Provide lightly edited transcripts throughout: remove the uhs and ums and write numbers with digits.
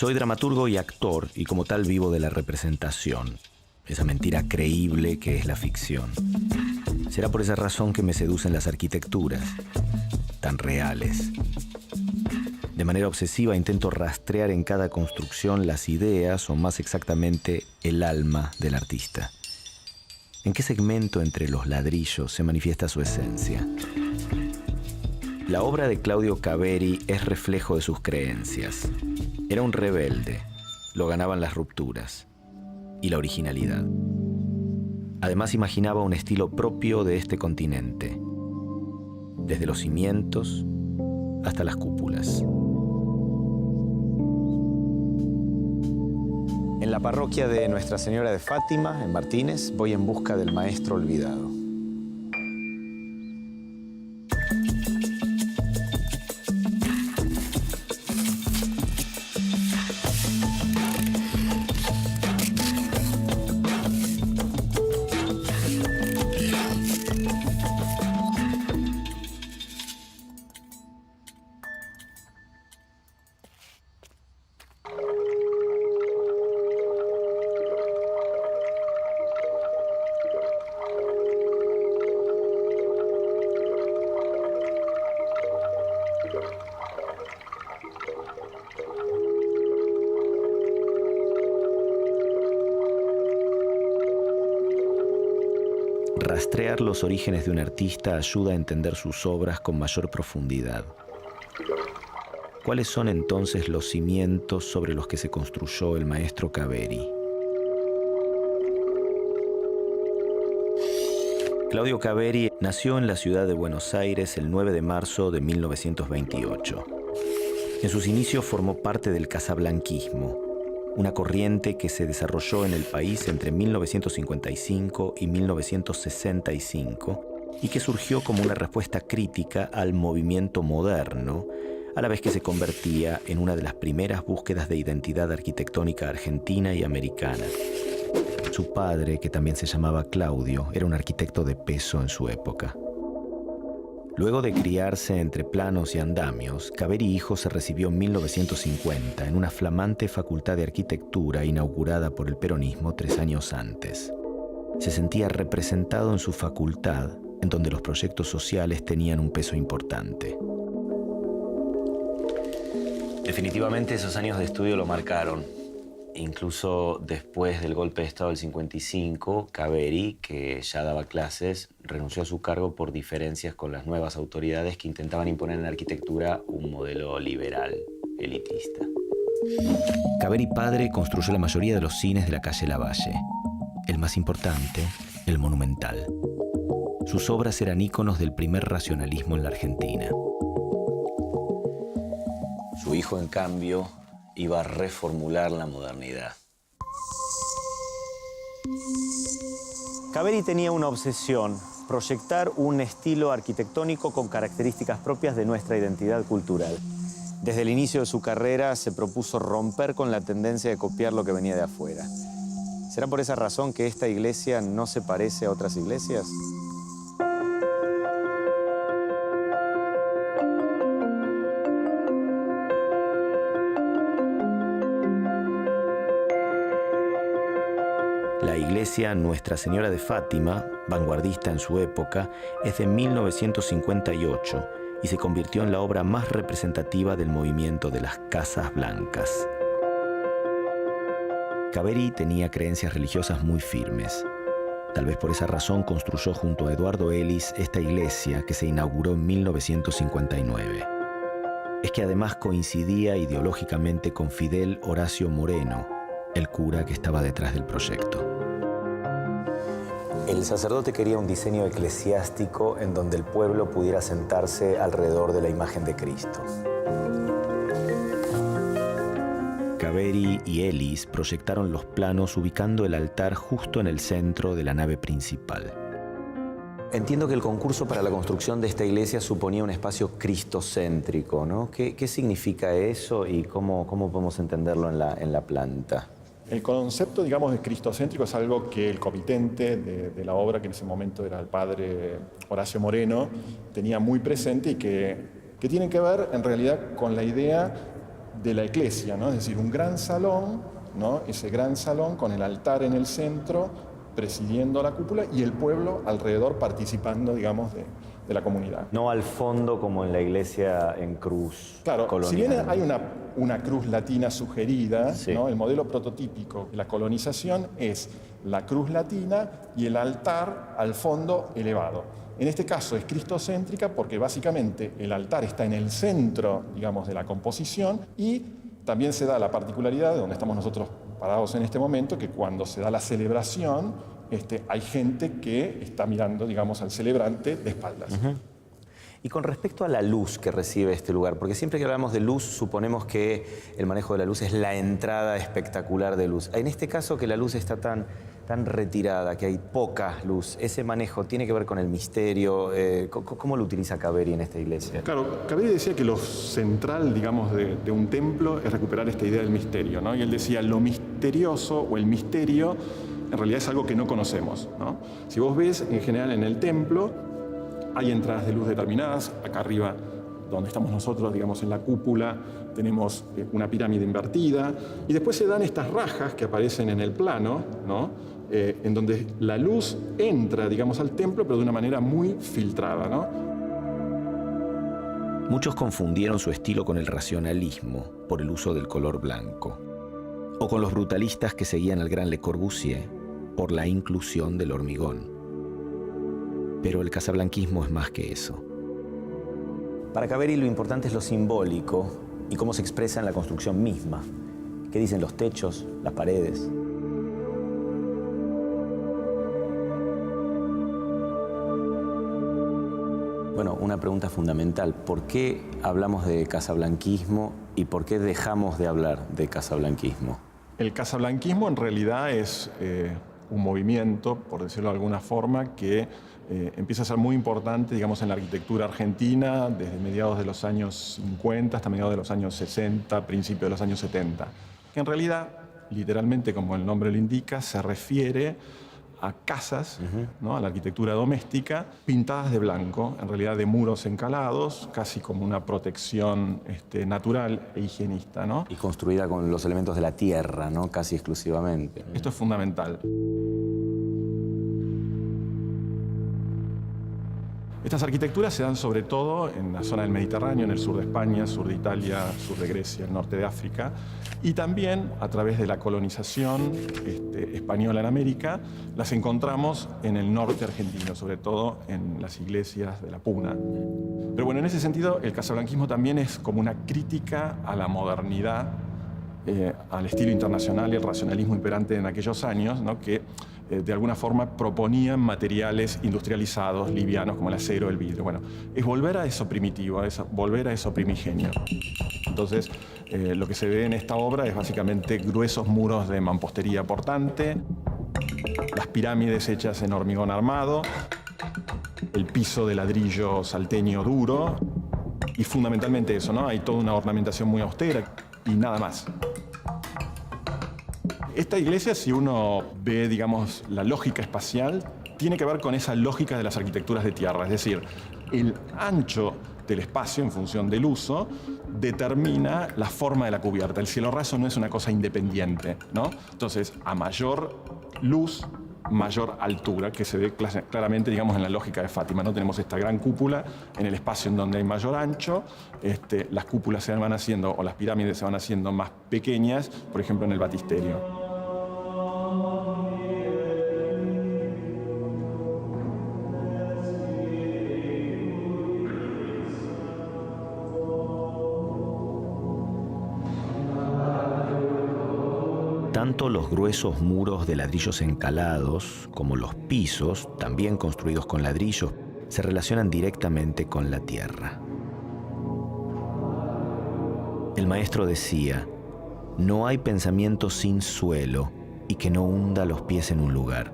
Soy dramaturgo y actor, y como tal vivo de la representación, esa mentira creíble que es la ficción. Será por esa razón que me seducen las arquitecturas, tan reales. De manera obsesiva intento rastrear en cada construcción las ideas, o más exactamente, el alma del artista. ¿En qué segmento entre los ladrillos se manifiesta su esencia? La obra de Claudio Caveri es reflejo de sus creencias. Era un rebelde, lo ganaban las rupturas y la originalidad. Además imaginaba un estilo propio de este continente, desde los cimientos hasta las cúpulas. En la parroquia de Nuestra Señora de Fátima, en Martínez, voy en busca del maestro olvidado. Rastrear los orígenes de un artista ayuda a entender sus obras con mayor profundidad. ¿Cuáles son entonces los cimientos sobre los que se construyó el maestro Caveri? Claudio Caveri nació en la ciudad de Buenos Aires el 9 de marzo de 1928. En sus inicios formó parte del casablanquismo, una corriente que se desarrolló en el país entre 1955 y 1965 y que surgió como una respuesta crítica al movimiento moderno, a la vez que se convertía en una de las primeras búsquedas de identidad arquitectónica argentina y americana. Su padre, que también se llamaba Claudio, era un arquitecto de peso en su época. Luego de criarse entre planos y andamios, Caveri hijo se recibió en 1950 en una flamante facultad de arquitectura inaugurada por el peronismo 3 años antes. Se sentía representado en su facultad, en donde los proyectos sociales tenían un peso importante. Definitivamente esos años de estudio lo marcaron. Incluso después del golpe de Estado del 55, Caveri, que ya daba clases, renunció a su cargo por diferencias con las nuevas autoridades que intentaban imponer en la arquitectura un modelo liberal, elitista. Caveri padre construyó la mayoría de los cines de la calle Lavalle. El más importante, el Monumental. Sus obras eran íconos del primer racionalismo en la Argentina. Su hijo, en cambio, iba a reformular la modernidad. Caveri tenía una obsesión: proyectar un estilo arquitectónico con características propias de nuestra identidad cultural. Desde el inicio de su carrera se propuso romper con la tendencia de copiar lo que venía de afuera. ¿Será por esa razón que esta iglesia no se parece a otras iglesias? La iglesia Nuestra Señora de Fátima, vanguardista en su época, es de 1958 y se convirtió en la obra más representativa del movimiento de las Casas Blancas. Caveri tenía creencias religiosas muy firmes. Tal vez por esa razón construyó junto a Eduardo Ellis esta iglesia que se inauguró en 1959. Es que además coincidía ideológicamente con Fidel Horacio Moreno, el cura que estaba detrás del proyecto. El sacerdote quería un diseño eclesiástico en donde el pueblo pudiera sentarse alrededor de la imagen de Cristo. Caveri y Ellis proyectaron los planos ubicando el altar justo en el centro de la nave principal. Entiendo que el concurso para la construcción de esta iglesia suponía un espacio cristocéntrico, ¿no? ¿Qué significa eso y cómo podemos entenderlo en la planta? El concepto, digamos, de cristocéntrico es algo que el comitente de la obra, que en ese momento era el padre Horacio Moreno, tenía muy presente y que tiene que ver, en realidad, con la idea de la iglesia, ¿no? Es decir, un gran salón, ¿no? Ese gran salón con el altar en el centro, presidiendo la cúpula y el pueblo alrededor participando, digamos, de la comunidad. No al fondo como en la iglesia en cruz. Claro, colonial. si bien hay una cruz latina sugerida, Sí. ¿no? El modelo prototípico de la colonización es la cruz latina y el altar al fondo elevado. En este caso es cristocéntrica porque básicamente el altar está en el centro, digamos, de la composición y también se da la particularidad de donde estamos nosotros parados en este momento, que cuando se da la celebración, hay gente que está mirando, digamos, al celebrante de espaldas. Y con respecto a la luz que recibe este lugar, porque siempre que hablamos de luz suponemos que el manejo de la luz es la entrada espectacular de luz. En este caso que la luz está tan retirada, que hay poca luz, ¿ese manejo tiene que ver con el misterio? ¿Cómo lo utiliza Caveri en esta iglesia? Claro, Caveri decía que lo central, digamos, de un templo es recuperar esta idea del misterio, ¿no? Y él decía, lo misterioso o el misterio en realidad es algo que no conocemos, ¿no? Si vos ves, en general en el templo, hay entradas de luz determinadas. Acá arriba, donde estamos nosotros, digamos, en la cúpula, tenemos una pirámide invertida. Y después se dan estas rajas que aparecen en el plano, ¿no? En donde la luz entra, digamos, al templo, pero de una manera muy filtrada, ¿no? Muchos confundieron su estilo con el racionalismo por el uso del color blanco, o con los brutalistas que seguían al gran Le Corbusier por la inclusión del hormigón. Pero el casablanquismo es más que eso. Para Caveri lo importante es lo simbólico y cómo se expresa en la construcción misma. ¿Qué dicen los techos, las paredes? Bueno, una pregunta fundamental. ¿Por qué hablamos de casablanquismo y por qué dejamos de hablar de casablanquismo? El casablanquismo en realidad es un movimiento, por decirlo de alguna forma, que empieza a ser muy importante, digamos, en la arquitectura argentina desde mediados de los años 50 hasta mediados de los años 60, principios de los años 70. Que en realidad, literalmente, como el nombre lo indica, se refiere a casas, ¿no? A la arquitectura doméstica, pintadas de blanco, en realidad de muros encalados, casi como una protección natural e higienista, ¿no? Y construida con los elementos de la tierra, ¿no? Casi exclusivamente. Esto es fundamental. Estas arquitecturas se dan sobre todo en la zona del Mediterráneo, en el sur de España, sur de Italia, sur de Grecia, el norte de África, y también a través de la colonización española en América, las encontramos en el norte argentino, sobre todo en las iglesias de la Puna. Pero bueno, en ese sentido, el casablanquismo también es como una crítica a la modernidad, al estilo internacional y el racionalismo imperante en aquellos años, ¿no? Que de alguna forma proponían materiales industrializados, livianos, como el acero, el vidrio. Bueno, es volver a eso primitivo, volver a eso primigenio. Entonces, lo que se ve en esta obra es básicamente gruesos muros de mampostería portante, las pirámides hechas en hormigón armado, el piso de ladrillo salteño duro y fundamentalmente eso, ¿no? Hay toda una ornamentación muy austera y nada más. Esta iglesia, si uno ve, digamos, la lógica espacial, tiene que ver con esa lógica de las arquitecturas de tierra. Es decir, el ancho del espacio, en función del uso, determina la forma de la cubierta. El cielo raso no es una cosa independiente, ¿no? Entonces, a mayor luz, mayor altura, que se ve claramente, digamos, en la lógica de Fátima, ¿no? Tenemos esta gran cúpula en el espacio en donde hay mayor ancho, las cúpulas se van haciendo, o las pirámides se van haciendo más pequeñas, por ejemplo, en el batisterio. Tanto los gruesos muros de ladrillos encalados como los pisos, también construidos con ladrillos, se relacionan directamente con la tierra. El maestro decía, no hay pensamiento sin suelo y que no hunda los pies en un lugar.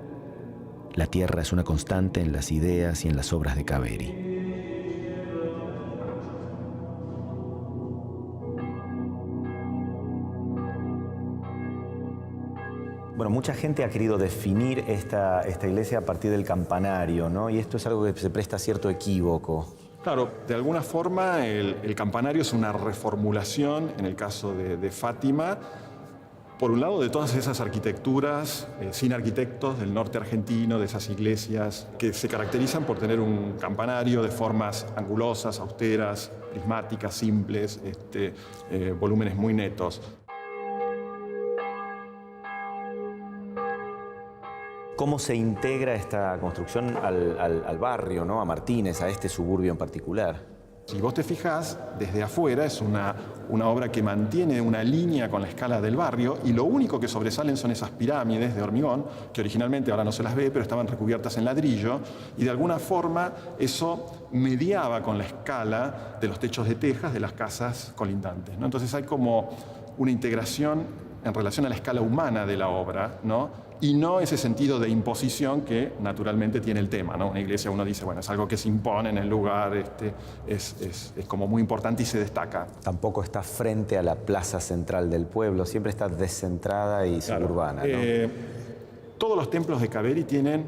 La tierra es una constante en las ideas y en las obras de Caveri. Bueno, mucha gente ha querido definir esta iglesia a partir del campanario, ¿no? Y esto es algo que se presta a cierto equívoco. Claro, de alguna forma el campanario es una reformulación, en el caso de Fátima, por un lado de todas esas arquitecturas sin arquitectos del norte argentino, de esas iglesias que se caracterizan por tener un campanario de formas angulosas, austeras, prismáticas, simples, volúmenes muy netos. ¿Cómo se integra esta construcción al barrio, ¿no? A Martínez, a este suburbio en particular? Si vos te fijás, desde afuera es una obra que mantiene una línea con la escala del barrio y lo único que sobresalen son esas pirámides de hormigón, que originalmente ahora no se las ve, pero estaban recubiertas en ladrillo, y de alguna forma eso mediaba con la escala de los techos de tejas de las casas colindantes, ¿no? Entonces hay como una integración en relación a la escala humana de la obra, ¿no? Y no ese sentido de imposición que naturalmente tiene el tema, ¿no? Una iglesia, uno dice, bueno, es algo que se impone en el lugar, es como muy importante y se destaca. Tampoco está frente a la plaza central del pueblo, siempre está descentrada y suburbana, ¿no? Todos los templos de Kaveri tienen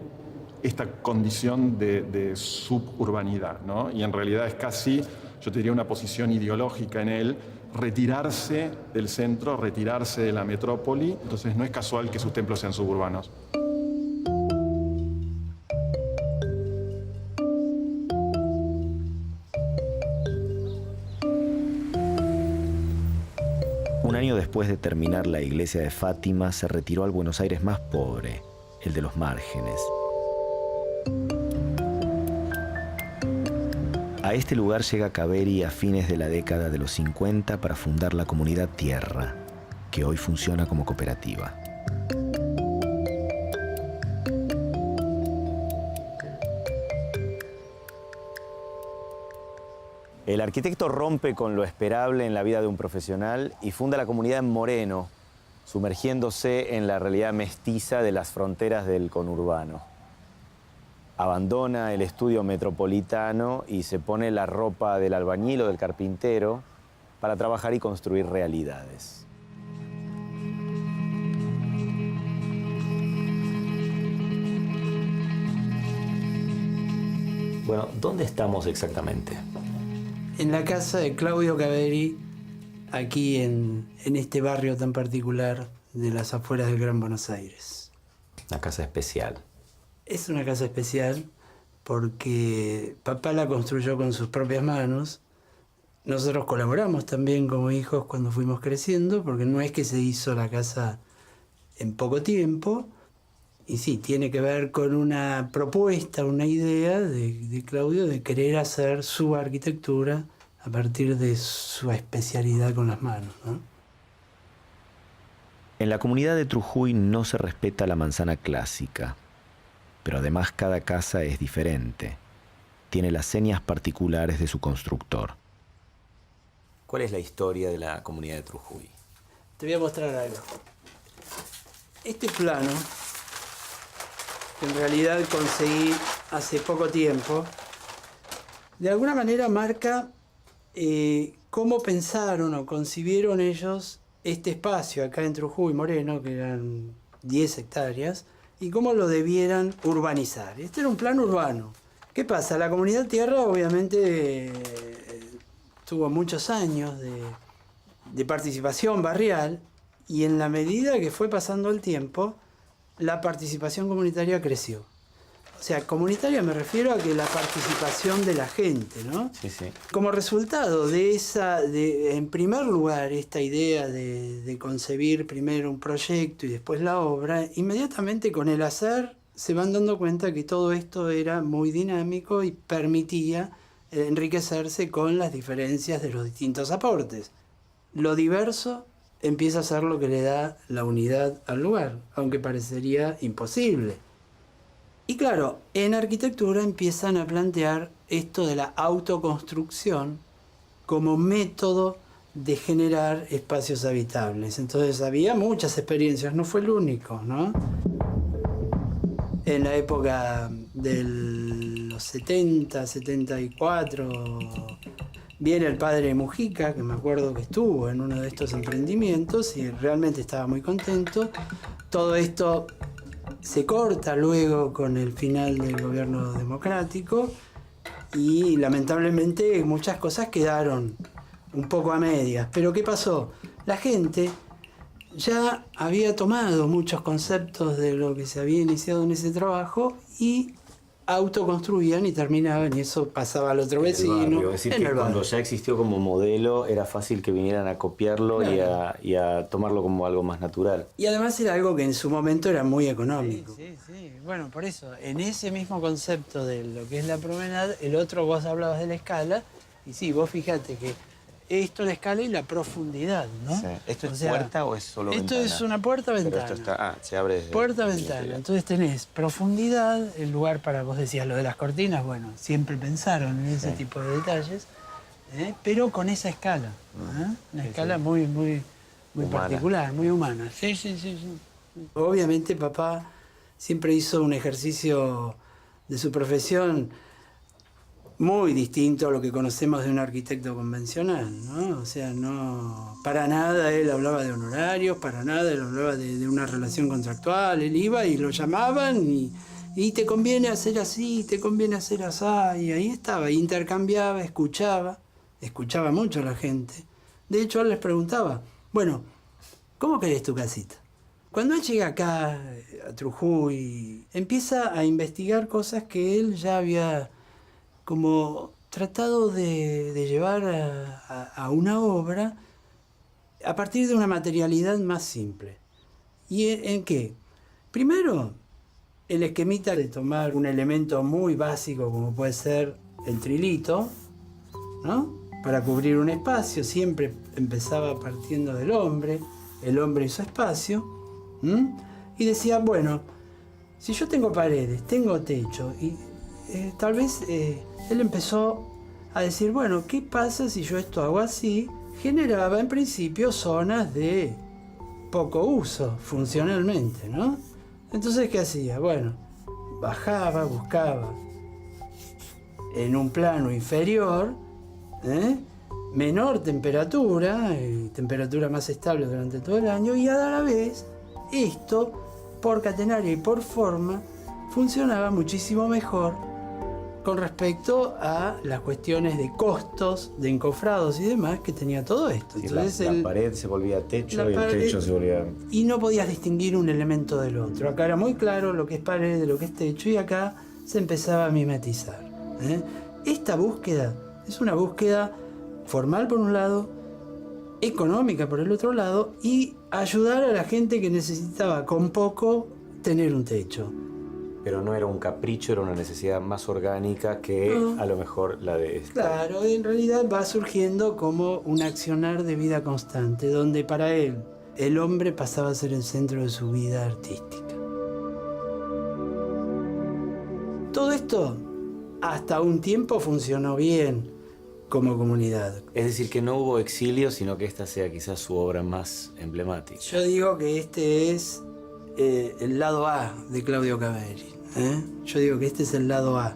esta condición de suburbanidad, ¿no? Y en realidad es casi, yo te diría, una posición ideológica en él, retirarse del centro, retirarse de la metrópoli. Entonces no es casual que sus templos sean suburbanos. Un año después de terminar la iglesia de Fátima, se retiró al Buenos Aires más pobre, el de los márgenes. A este lugar llega Kaveri a fines de la década de los 50 para fundar la comunidad Tierra, que hoy funciona como cooperativa. El arquitecto rompe con lo esperable en la vida de un profesional y funda la comunidad en Moreno, sumergiéndose en la realidad mestiza de las fronteras del conurbano. Abandona el estudio metropolitano y se pone la ropa del albañil o del carpintero para trabajar y construir realidades. Bueno, ¿dónde estamos exactamente? En la casa de Claudio Kaveri, aquí en este barrio tan particular de las afueras del Gran Buenos Aires. Una casa especial. Es una casa especial porque papá la construyó con sus propias manos. Nosotros colaboramos también como hijos cuando fuimos creciendo, porque no es que se hizo la casa en poco tiempo. Y sí, tiene que ver con una propuesta, una idea de Claudio de querer hacer su arquitectura a partir de su especialidad con las manos, ¿no? En la comunidad de Trujuy no se respeta la manzana clásica, pero además cada casa es diferente. Tiene las señas particulares de su constructor. ¿Cuál es la historia de la comunidad de Trujuy? Te voy a mostrar algo. Este plano, que en realidad conseguí hace poco tiempo, de alguna manera marca cómo pensaron o concibieron ellos este espacio acá en Trujuy, Moreno, que eran 10 hectáreas, y cómo lo debieran urbanizar. Este era un plan urbano. ¿Qué pasa? La comunidad Tierra obviamente tuvo muchos años de participación barrial, y en la medida que fue pasando el tiempo, la participación comunitaria creció. O sea, comunitaria me refiero a que la participación de la gente, ¿no? Sí, sí. Como resultado de esa, en primer lugar, esta idea de concebir primero un proyecto y después la obra, inmediatamente con el hacer se van dando cuenta que todo esto era muy dinámico y permitía enriquecerse con las diferencias de los distintos aportes. Lo diverso empieza a ser lo que le da la unidad al lugar, aunque parecería imposible. Y claro, en arquitectura empiezan a plantear esto de la autoconstrucción como método de generar espacios habitables. Entonces había muchas experiencias, no fue el único, ¿no? En la época de los 70, 74, viene el padre Mujica, que me acuerdo que estuvo en uno de estos emprendimientos y realmente estaba muy contento. Todo esto se corta luego con el final del gobierno democrático y lamentablemente muchas cosas quedaron un poco a medias. Pero ¿qué pasó? La gente ya había tomado muchos conceptos de lo que se había iniciado en ese trabajo y autoconstruían y terminaban, y eso pasaba al otro vecino. Es decir, que cuando ya existió como modelo, era fácil que vinieran a copiarlo, claro, y a tomarlo como algo más natural. Y además era algo que en su momento era muy económico. Sí. Bueno, por eso, en ese mismo concepto de lo que es la promenade, el otro vos hablabas de la escala, y sí, vos fíjate que esto es la escala y la profundidad, ¿no? Sí. ¿Esto es puerta o es solo esto ventana? Esto es una puerta-ventana. Pero esto está, se abre desde... Puerta-ventana. Entonces tenés profundidad, el lugar para, vos decías, lo de las cortinas, bueno, siempre pensaron en ese tipo de detalles, pero con esa escala, una escala muy particular, muy humana. Sí. Obviamente papá siempre hizo un ejercicio de su profesión muy distinto a lo que conocemos de un arquitecto convencional, ¿no? O sea, no, para nada él hablaba de honorarios, para nada él hablaba de una relación contractual. Él iba y lo llamaban y te conviene hacer así, te conviene hacer así, y ahí estaba, intercambiaba, escuchaba mucho a la gente. De hecho, él les preguntaba, bueno, ¿cómo querés tu casita? Cuando él llega acá, a Trujillo, empieza a investigar cosas que él ya había como tratado de llevar a una obra a partir de una materialidad más simple. ¿Y en qué? Primero, el esquemita de tomar un elemento muy básico como puede ser el trilito, ¿no? Para cubrir un espacio, siempre empezaba partiendo del hombre, el hombre y su espacio, y decía, bueno, si yo tengo paredes, tengo techo, y tal vez él empezó a decir, bueno, ¿qué pasa si yo esto hago así? Generaba en principio zonas de poco uso funcionalmente, ¿no? Entonces, ¿qué hacía? Bueno, bajaba, buscaba en un plano inferior, menor temperatura, temperatura más estable durante todo el año, y a la vez esto, por catenaria y por forma, funcionaba muchísimo mejor con respecto a las cuestiones de costos, de encofrados y demás que tenía todo esto. Sí, entonces la pared se volvía techo y el techo se volvía... Y no podías distinguir un elemento del otro. Acá era muy claro lo que es pared de lo que es techo y acá se empezaba a mimetizar. Esta búsqueda es una búsqueda formal por un lado, económica por el otro lado, y ayudar a la gente que necesitaba con poco tener un techo. Pero no era un capricho, era una necesidad más orgánica que a lo mejor la de esta. Claro, en realidad va surgiendo como un accionar de vida constante, donde para él el hombre pasaba a ser el centro de su vida artística. Todo esto hasta un tiempo funcionó bien como comunidad. Es decir, que no hubo exilio, sino que esta sea quizás su obra más emblemática. Yo digo que este es el lado A de Claudio Caveri. Yo digo que este es el lado A.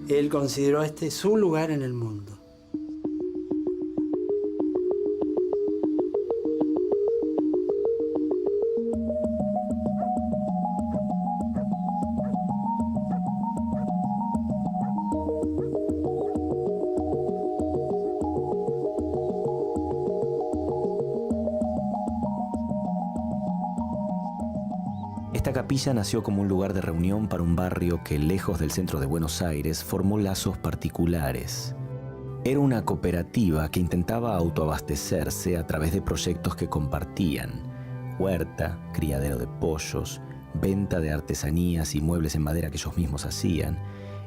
Él consideró este su lugar en el mundo. Esta capilla nació como un lugar de reunión para un barrio que, lejos del centro de Buenos Aires, formó lazos particulares. Era una cooperativa que intentaba autoabastecerse a través de proyectos que compartían: huerta, criadero de pollos, venta de artesanías y muebles en madera que ellos mismos hacían,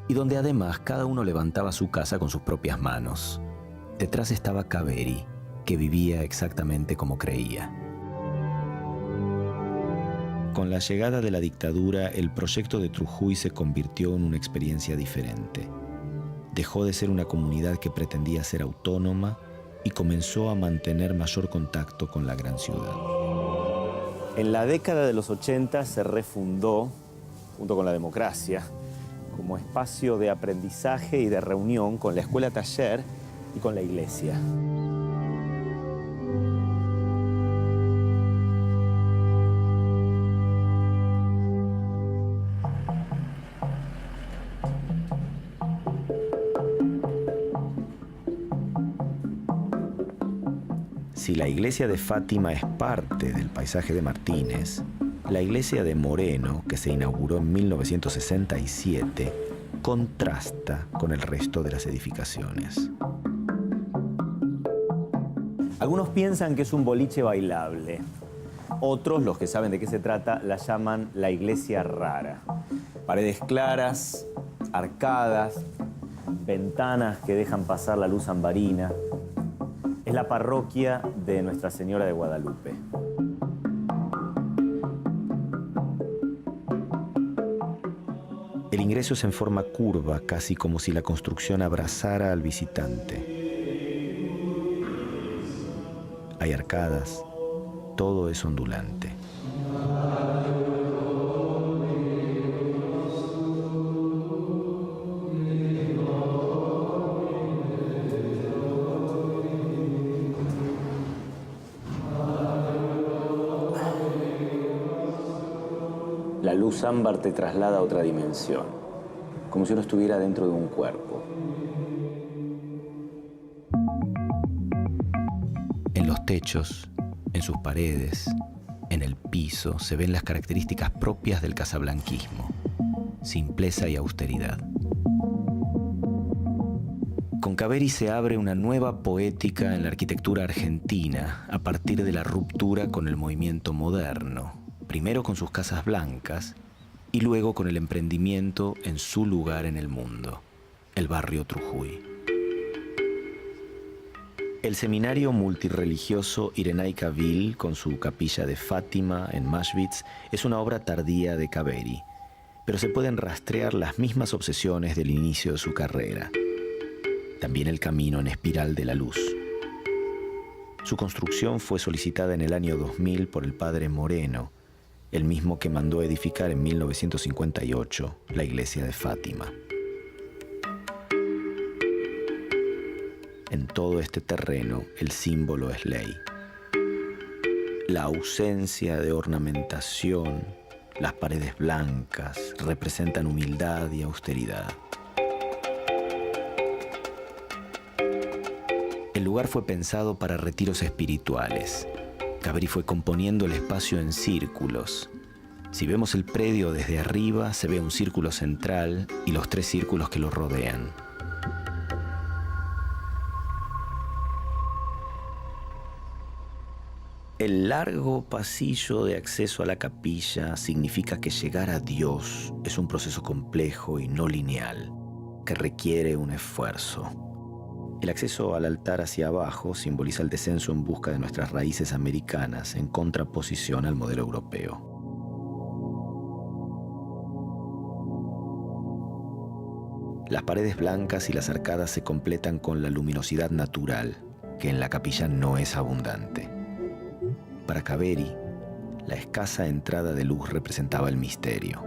y donde además cada uno levantaba su casa con sus propias manos. Detrás estaba Caveri, que vivía exactamente como creía. Con la llegada de la dictadura, el proyecto de Trujillo se convirtió en una experiencia diferente. Dejó de ser una comunidad que pretendía ser autónoma y comenzó a mantener mayor contacto con la gran ciudad. En la década de los 80 se refundó, junto con la democracia, como espacio de aprendizaje y de reunión con la escuela taller y con la iglesia. Si la iglesia de Fátima es parte del paisaje de Martínez, la iglesia de Moreno, que se inauguró en 1967, contrasta con el resto de las edificaciones. Algunos piensan que es un boliche bailable. Otros, los que saben de qué se trata, la llaman la iglesia rara. Paredes claras, arcadas, ventanas que dejan pasar la luz ambarina. Es la parroquia de Nuestra Señora de Guadalupe. El ingreso es en forma curva, casi como si la construcción abrazara al visitante. Hay arcadas, todo es ondulante. La luz ámbar te traslada a otra dimensión, como si uno estuviera dentro de un cuerpo. En los techos, en sus paredes, en el piso, se ven las características propias del casablanquismo: simpleza y austeridad. Con Caveri se abre una nueva poética en la arquitectura argentina a partir de la ruptura con el movimiento moderno, primero con sus casas blancas y luego con el emprendimiento en su lugar en el mundo, el barrio Trujuy. El seminario multirreligioso Irenaica Ville, con su capilla de Fátima en Maschwitz, es una obra tardía de Caveri, pero se pueden rastrear las mismas obsesiones del inicio de su carrera. También el camino en espiral de la luz. Su construcción fue solicitada en el año 2000 por el padre Moreno, el mismo que mandó edificar en 1958 la iglesia de Fátima. En todo este terreno, el símbolo es ley. La ausencia de ornamentación, las paredes blancas, representan humildad y austeridad. El lugar fue pensado para retiros espirituales. Caveri fue componiendo el espacio en círculos. Si vemos el predio desde arriba, se ve un círculo central y los 3 círculos que lo rodean. El largo pasillo de acceso a la capilla significa que llegar a Dios es un proceso complejo y no lineal, que requiere un esfuerzo. El acceso al altar hacia abajo simboliza el descenso en busca de nuestras raíces americanas en contraposición al modelo europeo. Las paredes blancas y las arcadas se completan con la luminosidad natural, que en la capilla no es abundante. Para Caveri, la escasa entrada de luz representaba el misterio.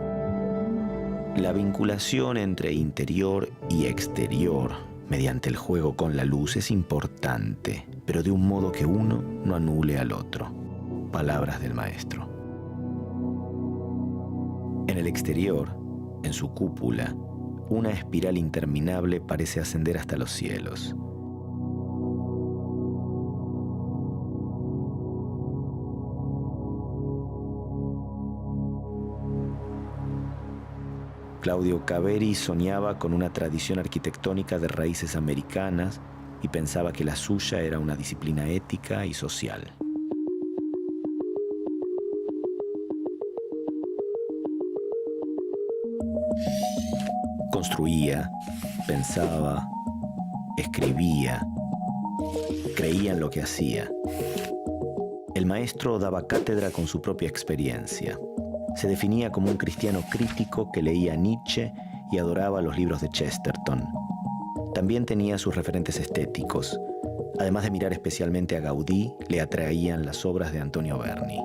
La vinculación entre interior y exterior, mediante el juego con la luz, es importante, pero de un modo que uno no anule al otro. Palabras del maestro. En el exterior, en su cúpula, una espiral interminable parece ascender hasta los cielos. Claudio Caveri soñaba con una tradición arquitectónica de raíces americanas y pensaba que la suya era una disciplina ética y social. Construía, pensaba, escribía, creía en lo que hacía. El maestro daba cátedra con su propia experiencia. Se definía como un cristiano crítico que leía Nietzsche y adoraba los libros de Chesterton. También tenía sus referentes estéticos. Además de mirar especialmente a Gaudí, le atraían las obras de Antonio Berni.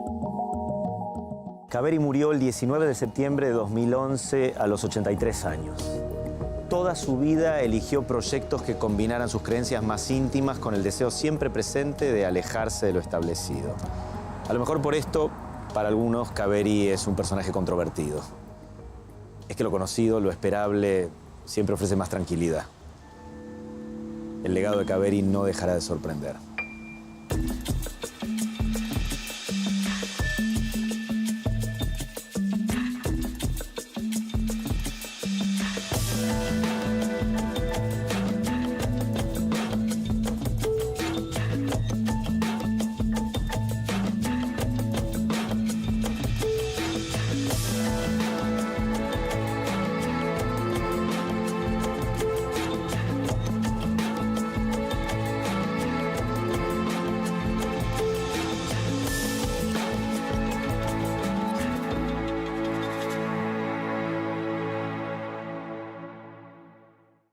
Caveri murió el 19 de septiembre de 2011 a los 83 años. Toda su vida eligió proyectos que combinaran sus creencias más íntimas con el deseo siempre presente de alejarse de lo establecido. A lo mejor por esto, para algunos, Caveri es un personaje controvertido. Es que lo conocido, lo esperable, siempre ofrece más tranquilidad. El legado de Caveri no dejará de sorprender.